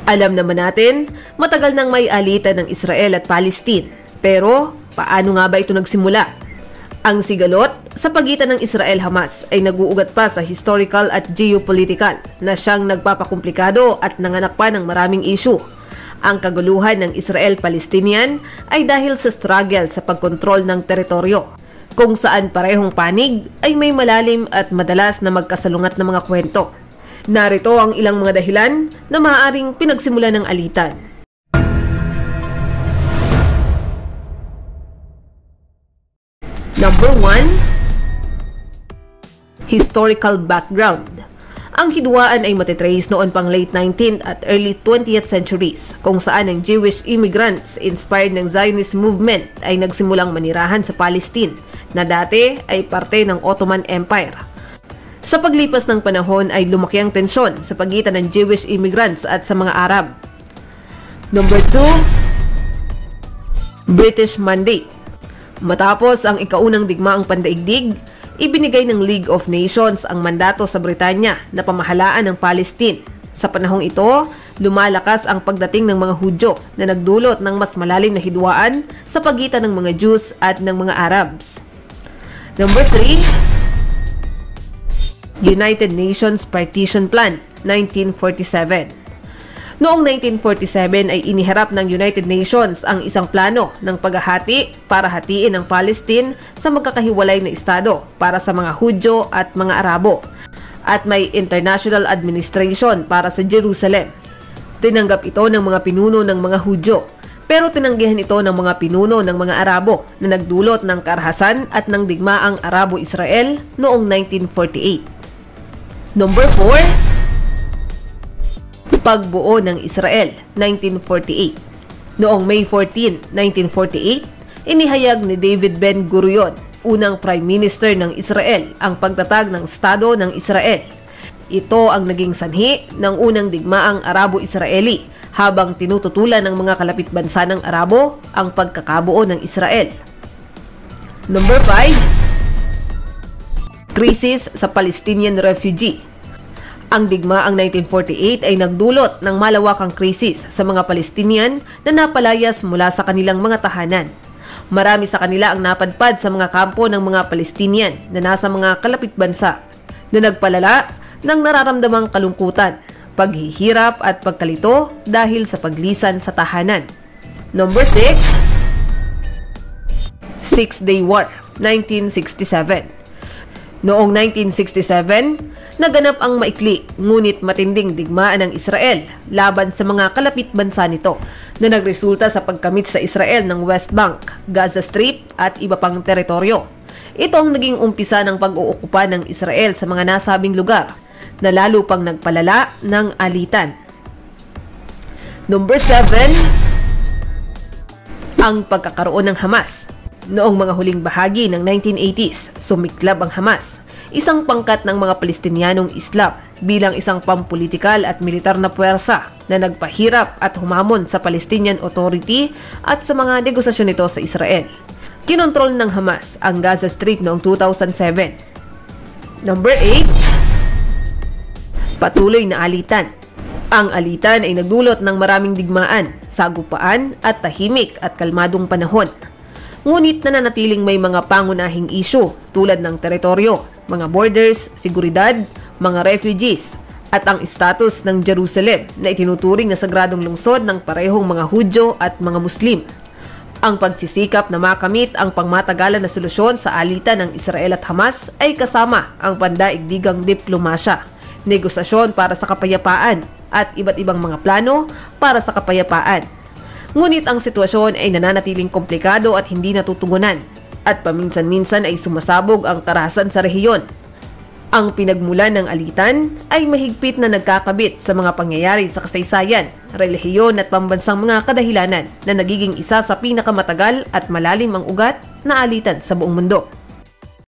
Alam naman natin, matagal nang may alitan ng Israel at Palestine. Pero, paano nga ba ito nagsimula? Ang sigalot sa pagitan ng Israel-Hamas ay naguugat pa sa historical at geopolitical na siyang nagpapakomplikado at nanganak pa ng maraming issue. Ang kaguluhan ng Israel-Palestinian ay dahil sa struggle sa pagkontrol ng teritoryo, kung saan parehong panig ay may malalim at madalas na magkasalungat na mga kwento. Narito ang ilang mga dahilan na maaaring pinagsimula ng alitan. Number 1. Historical background. Ang hidwaan ay matitrace noon pang late 19th at early 20th centuries, kung saan ang Jewish immigrants inspired ng Zionist movement ay nagsimulang manirahan sa Palestine, na dati ay parte ng Ottoman Empire. Sa paglipas ng panahon ay lumaki ang tensyon sa pagitan ng Jewish immigrants at sa mga Arab. Number 2. British Mandate. Matapos ang ikaunang digmaang pandaigdig, ibinigay ng League of Nations ang mandato sa Britanya na pamahalaan ng Palestine. Sa panahong ito, lumalakas ang pagdating ng mga Hudyo na nagdulot ng mas malalim na hidwaan sa pagitan ng mga Jews at ng mga Arabs. Number 3. United Nations Partition Plan, 1947. Noong 1947 ay iniharap ng United Nations ang isang plano ng paghahati para hatiin ang Palestine sa magkakahiwalay na estado para sa mga Hudyo at mga Arabo, at may international administration para sa Jerusalem. Tinanggap ito ng mga pinuno ng mga Hudyo, pero tinanggihan ito ng mga pinuno ng mga Arabo na nagdulot ng karahasan at ng digmaang Arabo-Israel noong 1948. Number 4. Pagbuo ng Israel, 1948. Noong May 14, 1948, inihayag ni David Ben-Gurion, unang Prime Minister ng Israel, ang pagtatag ng Estado ng Israel. Ito ang naging sanhi ng unang digmaang Arabo-Israeli habang tinututulan ng mga kalapit bansa ng Arabo ang pagkakabuo ng Israel. Number 5. Krisis sa Palestinian refugee. Ang digmaang 1948 ay nagdulot ng malawakang krisis sa mga Palestinian na napalayas mula sa kanilang mga tahanan. Marami sa kanila ang napadpad sa mga kampo ng mga Palestinian na nasa mga kalapit bansa, na nagpalala ng nararamdamang kalungkutan, paghihirap at pagkalito dahil sa paglisan sa tahanan. Number 6. Six-Day War, 1967. Noong 1967, naganap ang maikli ngunit matinding digmaan ng Israel laban sa mga kalapit bansa nito na nagresulta sa pagkamit sa Israel ng West Bank, Gaza Strip at iba pang teritoryo. Ito ang naging umpisa ng pag-uukupa ng Israel sa mga nasabing lugar na lalo pang nagpalala ng alitan. Number 7. Ang pagkakaroon ng Hamas. Noong mga huling bahagi ng 1980s, sumiklab ang Hamas, isang pangkat ng mga Palestinyanong Islam, bilang isang pampulitikal at militar na puwersa na nagpahirap at humamon sa Palestinian Authority at sa mga negosasyon nito sa Israel. Kinontrol ng Hamas ang Gaza Strip noong 2007. Number 8. Patuloy na alitan. Ang alitan ay nagdulot ng maraming digmaan, sagupaan at tahimik at kalmadong panahon. Ngunit nananatiling may mga pangunahing issue tulad ng teritoryo, mga borders, seguridad, mga refugees, at ang status ng Jerusalem na itinuturing na sagradong lungsod ng parehong mga Hudyo at mga Muslim. Ang pagsisikap na makamit ang pangmatagalan na solusyon sa alitan ng Israel at Hamas ay kasama ang pandaigdigang diplomasya, negosasyon para sa kapayapaan, at iba't ibang mga plano para sa kapayapaan. Ngunit ang sitwasyon ay nananatiling komplikado at hindi natutugunan, at paminsan-minsan ay sumasabog ang karahasan sa rehiyon. Ang pinagmulan ng alitan ay mahigpit na nagkakabit sa mga pangyayari sa kasaysayan, relihiyon at pambansang mga kadahilanan na nagiging isa sa pinakamatagal at malalim ang ugat na alitan sa buong mundo.